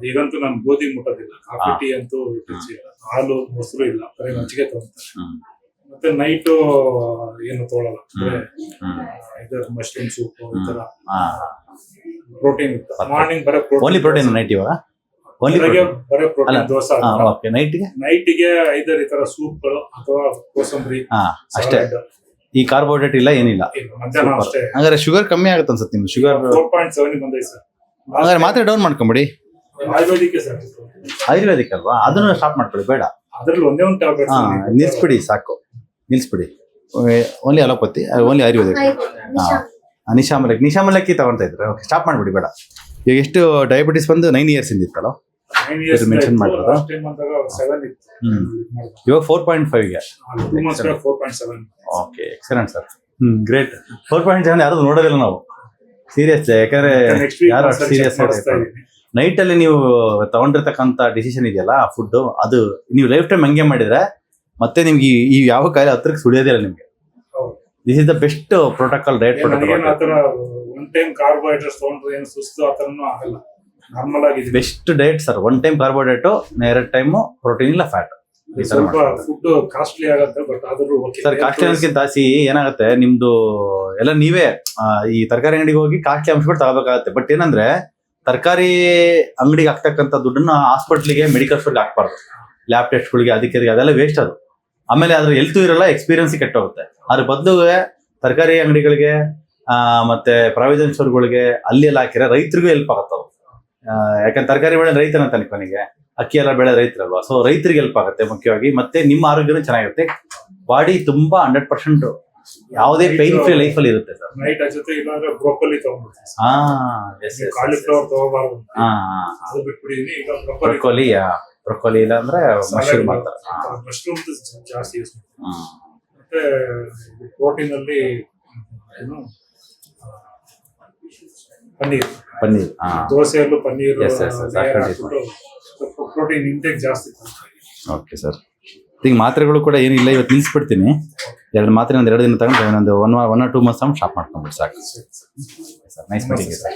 ಈಗಂತೂ ನಾನು ಗೋಧಿ ಮುಟ್ಟೋದಿಲ್ಲ, ಕಾಫಿ ಟೀ ಅಂತೂ ರುಚಿ ಇಲ್ಲ, ಹಾಲು ಮೊಸರು ಇಲ್ಲ, ಬರೀ ಮಜ್ಜಿಗೆ ತಗೊಂತಾರೆ. ಮತ್ತೆ ನೈಟ್ ಏನು ತಗೊಳಲ್ಲ, ಇದು ಮಶ್ರೂಮ್ ಸೂಪ್ ಈ ತರ ಪ್ರೋಟೀನ್ ಇತ್ತು. ಮಾರ್ನಿಂಗ್ ಬರೀ ಓನ್ಲಿ ಪ್ರೋಟೀನ್ ನೈಟ್ ಇವಾಗ ಬರೀ ಪ್ರೋಟೀನ್ ದೋಸೆ. ಓಕೆ, ನೈಟ್ಗೆ ಐದರ್ ಈ ತರ ಸೂಪ್ಗಳು ಅಥವಾ ಕೋಸಂಬರಿ ಅಷ್ಟೇ. ಈ ಕಾರ್ಬೋಹೈಡ್ರೇಟ್ ಇಲ್ಲ, ಏನಿಲ್ಲ. ಮಧ್ಯಾಹ್ನ ಅಷ್ಟೇ. ಹಂಗಾರೆ ಶುಗರ್ ಕಮ್ಮಿ ಆಗುತ್ತೆ ಅನ್ಸುತ್ತೆ ನಿಮ್ದು. ಶುಗರ್ 4.7 ಬಂದೈತೆ ಸರ್. ಹಂಗಾರೆ ಮಾತ್ರೆ ಡೌನ್ ಮಾಡ್ಕೊಂಬಿಡಿ. ಆಯುರ್ವೇದಿಕ್ ಸರ್, ಆಯುರ್ವೇದಿಕ್ ಅಲ್ವಾ, ಅದನ್ನು ಸ್ಟಾಪ್ ಮಾಡ್ಕೊಳ್ಳಿ, ಬೇಡ. ಅದ್ರಲ್ಲಿ ಒಂದೇ ಒಂದು ಟ್ಯಾಬ್ಲೆಟ್ ನಿಲ್ಸ್ಬಿಡಿ, ಸಾಕು, ನಿಲ್ಸ್ಬಿಡಿ. Only allopathy, only ayurvedic. ನಿಶಾಮಲಕ್ಕಿ ತಗೊಂತ ಇದ್ರೆ ಓಕೆ, ಸ್ಟಾಪ್ ಮಾಡ್ಬಿಡಿ, ಬೇಡ. ಈಗ ಎಷ್ಟು ಡಯಾಬಿಟಿಸ್ ಬಂದು 9 years ಇಂದಿತ್ತಲ್ಲ, ಮೆನ್ಷನ್ ಮಾಡಿರೋದು. ಇವಾಗ 4.5ಗೆ. Okay, excellent sir. ಗ್ರೇಟ್. 4.7 ಯಾರು ನೋಡೋದಿಲ್ಲ ನಾವು, ಸೀರಿಯಸ್. ಯಾಕಂದ್ರೆ ಯಾರು ಸೀರಿಯಸ್ ನೈಟ್ ಅಲ್ಲಿ ನೀವು ತಗೊಂಡಿರ್ತಕ್ಕಂಥ ಡಿಸಿಷನ್ ಇದೆಯಲ್ಲ ಫುಡ್, ಅದು ನೀವು ಲೈಫ್ ಟೈಮ್ ಹಂಗೆ ಮಾಡಿದ್ರೆ ಮತ್ತೆ ನಿಮ್ಗೆ ಈ ಯಾವ ಕಾಯಿಲೆ ಹತ್ರಕ್ಕೆ ಸುಳಿಯೋದಿಲ್ಲ ನಿಮ್ಗೆ. This is the best protocol, diet protocol. One time carbohydrates ತಗೊಂಡ್ರೆ ಏನು ಸುಸ್ತು ಆತರನೂ ಆಗಲ್ಲ, ನಾರ್ಮಲ್ ಆಗಿ best diet sir. 1 time carbohydrate, 2 time protein ಇಲ್ಲ ಫ್ಯಾಟ್. ಫುಡ್ ಕಾಸ್ಟ್ಲಿ ಆಗುತ್ತೆ, ಬಟ್ ಆದ್ರೂ ಸರ್ ಕಾಸ್ಟ್ಲಿ ಅನ್ನೋದಕ್ಕಿಂತ ಏನಾಗುತ್ತೆ, ನಿಮ್ದು ಎಲ್ಲ ನೀವೇ ಈ ತರಕಾರಿ ಅಂಗಡಿಗೆ ಹೋಗಿ ಕಾಸ್ಟ್ಲಿ ಅಂಶಗಳು ತಗೋಬೇಕಾಗತ್ತೆ. ಬಟ್ ಏನಂದ್ರೆ ತರಕಾರಿ ಅಂಗಡಿಗೆ ಹಾಕ್ತಕ್ಕಂಥ ದುಡ್ಡನ್ನ ಹಾಸ್ಪಿಟ್ಲಿಗೆ, ಮೆಡಿಕಲ್ ಸ್ಟೋರ್ಗೆ ಹಾಕ್ಬಾರ್ದು. ಲ್ಯಾಬ್ ಟೆಸ್ಟ್ಗಳಿಗೆ ಅದಕ್ಕೆ ಅದೆಲ್ಲ ವೇಸ್ಟ್ ಅದು. ಆಮೇಲೆ ಅದ್ರ ಹೆಲ್ತ್ ಇರಲ್ಲ, ಎಕ್ಸ್ಪೀರಿಯನ್ಸ್ ಕೆಟ್ಟೋಗುತ್ತೆ. ಅದ್ರ ಬದಲಿಗೆ ತರಕಾರಿ ಅಂಗಡಿಗಳಿಗೆ ಮತ್ತೆ ಪ್ರಾವಿಷನ್ ಸ್ಟೋರ್ಗಳಿಗೆ ಅಲ್ಲಿ ಎಲ್ಲ ಹಾಕಿದ್ರೆ ರೈತರಿಗೂ ಹೆಲ್ಪ್ ಆಗುತ್ತೆ. ಯಾಕಂದ್ರೆ ತರಕಾರಿ ಬೆಳೆ ರೈತನ ತಾನೆ ಕೊನೆಗೆ, ಅಕ್ಕಿ ಎಲ್ಲ ಬೆಳೆ ರೈತರಲ್ವಾ. ಸೊ ರೈತರಿಗೆ ಹೆಲ್ಪ್ ಆಗುತ್ತೆ ಮುಖ್ಯವಾಗಿ. ಮತ್ತೆ ನಿಮ್ಮ ಆರೋಗ್ಯನೂ ಚೆನ್ನಾಗಿರುತ್ತೆ, ಬಾಡಿ ತುಂಬಾ 100% ಯಾವುದೇ ಪೈನ್ ಫ್ರೀ ಲೈಫ್ ಅಲ್ಲಿ ಇರುತ್ತೆ ಸರ್. ನೈಟ್ ಜೊತೆ ಇಲ್ಲಾಂದ್ರೆ ಬ್ರೋಕೊಲಿ ತಗೊಂಡ್ಬಿಡ್ತೀನಿ, ಕಾಲಿಫ್ಲವರ್ ತಗೋಬಾರ್ದು, ಅದು ಬಿಟ್ಬಿಟ್ಟಿದೀನಿ. ಈಗ ಬ್ರೊಕೊಲಿ ಇಲ್ಲ ಅಂದ್ರೆ ಮಶ್ರೂಮ್ ಮಾಡ್ತಾರೆ. ಮಶ್ರೂಮ್ ಜಾಸ್ತಿ ಯೂಸ್ ಮಾಡ್ತೀನಿ. ಮತ್ತೆ ಪ್ರೋಟೀನ್ ಅಲ್ಲಿ ಏನು ಪನ್ನೀರ್, ದೋಸೆಯಲ್ಲೂ ಪನ್ನೀರ್, ಪ್ರೋಟೀನ್ ಇಂಟೇಕ್ ಜಾಸ್ತಿ. Okay sir. ಈಗ ಮಾತ್ರೆಗಳು ಕೂಡ ಏನಿಲ್ಲ, ಇವತ್ತು ನಿಲ್ಸ್ಬಿಡ್ತೀನಿ. 2 ಮಾತ್ರೆ ಒಂದು 2 ದಿನ ತಗೊಂಡು ಒಂದು 1 or 2 months ಸ್ಟಾಪ್ ಮಾಡ್ಕೊಂಡ್ಬಿಟ್ಟು ಸಾಕು ಸರ್. Nice meeting sir.